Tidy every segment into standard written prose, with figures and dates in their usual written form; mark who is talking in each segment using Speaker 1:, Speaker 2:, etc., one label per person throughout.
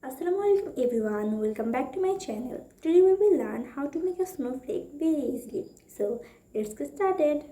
Speaker 1: Assalamualaikum everyone, welcome back to my channel. Today we will learn how to make a snowflake very easily. So let's get started.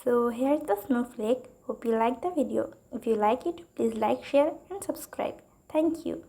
Speaker 1: So here's the snowflake. Hope you like the video. If you like it, please like, share and subscribe. Thank you.